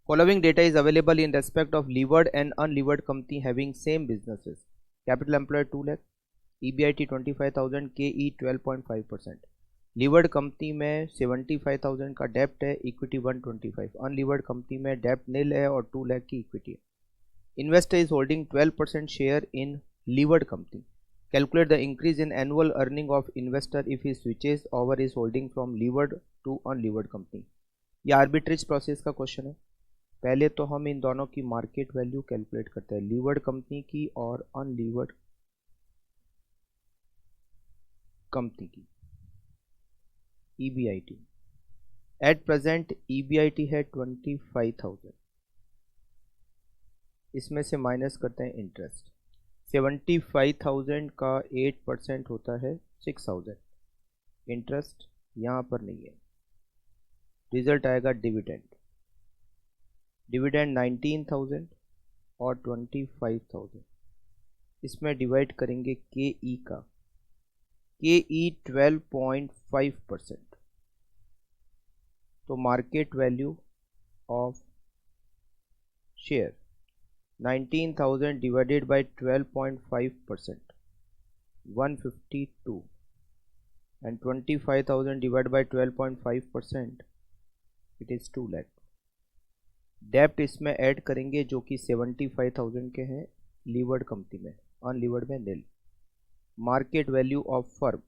Following data is available in respect of levered and unlevered company having same businesses. Capital employed 2 lakh, EBIT 25,000, KE 12.5%. Levered company में 75,000 का डेप्ट है, equity 125. Unlevered company में डेप्ट नील है और 2 लाख की equity है. Investor is holding 12% share in levered company. Calculate the increase in annual earning of investor if he switches over is holding from levered to unlevered company. ये arbitrage process का question है. पहले तो हम इन दोनों की मार्केट वैल्यू कैलकुलेट करते हैं, लीवर्ड कंपनी की और अनलीवर्ड कंपनी की. EBIT एट प्रेजेंट EBIT है 25,000. इसमें से माइनस करते हैं इंटरेस्ट. 75,000 का 8% होता है 6,000. इंटरेस्ट यहाँ पर नहीं है. रिजल्ट आएगा डिविडेंड. डिविडेंड 19,000 और 25,000. इसमें डिवाइड करेंगे KE का. KE 12.5%. तो market value of share 19,000 divided by 12.5%, 152, and 25,000 divided by 12.5%, it is 2 lakh. डेप्ट इसमें ऐड करेंगे जो कि 75,000 के हैं लीवर्ड कंपनी में, अनलीवर्ड में nil. Market value of firm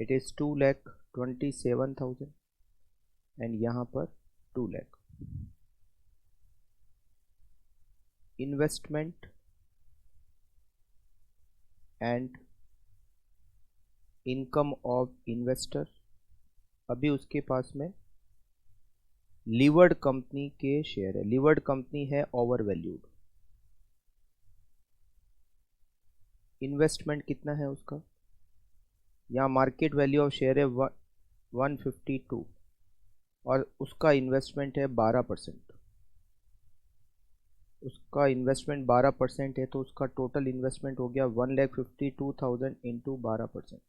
it is 2,27,000 and यहाँ पर 2 lakh. Investment and income of investor. अभी उसके पास में लीवर्ड कंपनी के शेयर है. लीवर्ड कंपनी है ओवर वैल्यूड. इन्वेस्टमेंट कितना है उसका, यहाँ मार्केट वैल्यू ऑफ शेयर है 152 और उसका इन्वेस्टमेंट है 12%. उसका इन्वेस्टमेंट 12% है तो उसका टोटल इन्वेस्टमेंट हो गया 1,52,000 इंटू 12%,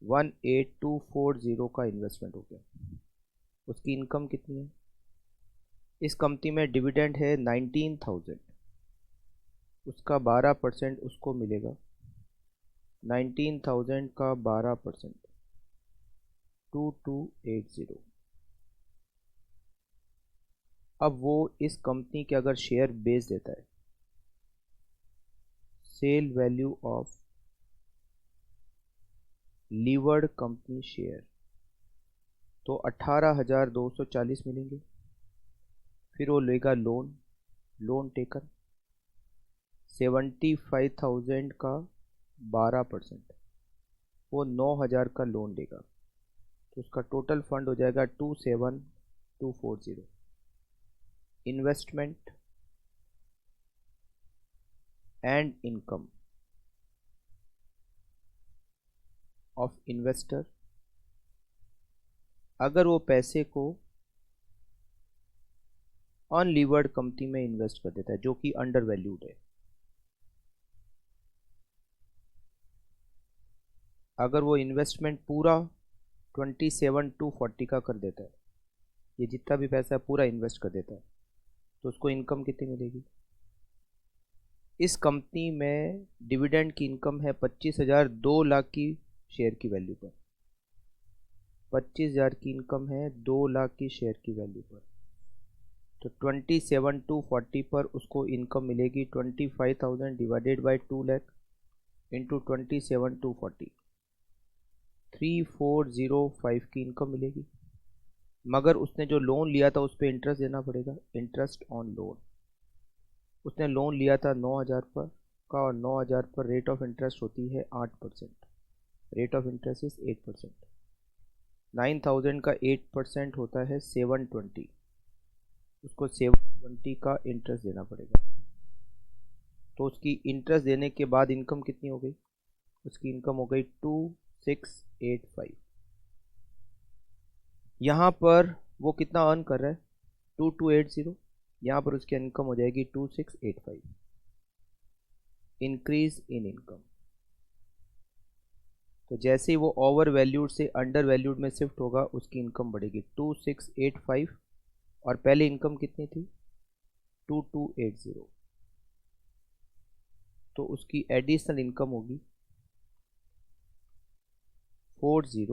18,240 का इन्वेस्टमेंट हो गया. उसकी इनकम कितनी है. इस कंपनी में डिविडेंड है 19,000. उसका 12% उसको मिलेगा. 19,000 का 12%, 2280. अब वो इस कंपनी के अगर शेयर बेच देता है, sell value of levered company share, तो 18,240 मिलेंगे. फिर वो लेगा लोन टेकन 75,000 का 12%, वो 9,000 का लोन लेगा. तो उसका टोटल फंड हो जाएगा 27,240. Investment and income of investor. अगर वो पैसे को अनलीवर्ड कंपनी में इन्वेस्ट कर देता है जो कि अंडर वैल्यूड है, अगर वो इन्वेस्टमेंट पूरा 27,240 का कर देता है, ये जितना भी पैसा है पूरा इन्वेस्ट कर देता है, तो उसको इनकम कितनी मिलेगी. इस कंपनी में डिविडेंड की इनकम है 25,000, 2 लाख की शेयर की वैल्यू पर. 25,000 की इनकम है 2 लाख की शेयर की वैल्यू पर. तो 27,240 पर उसको इनकम मिलेगी 25,000 डिवाइडेड बाई 2 लाख इंटू 27,240, 3,405 की इनकम मिलेगी. मगर उसने जो लोन लिया था उस पर इंटरेस्ट देना पड़ेगा. इंटरेस्ट ऑन लोन, उसने लोन लिया था 9,000 पर का और 9,000 पर रेट ऑफ इंटरेस्ट होती है 8%. Rate of interest is 8%. 9,000 का 8% होता है 720. उसको 720 का इंटरेस्ट देना पड़ेगा. तो उसकी इंटरेस्ट देने के बाद इनकम कितनी हो गई, उसकी इनकम हो गई 2,685. यहाँ पर वो कितना अर्न कर रहा है 2,280. यहाँ पर उसकी इनकम हो जाएगी 2,685. Increase in income. तो जैसे ही वो ओवर वैल्यूड से अंडर वैल्यूड में शिफ्ट होगा उसकी इनकम बढ़ेगी 2685 और पहले इनकम कितनी थी 2280, तो उसकी एडिशनल इनकम होगी 40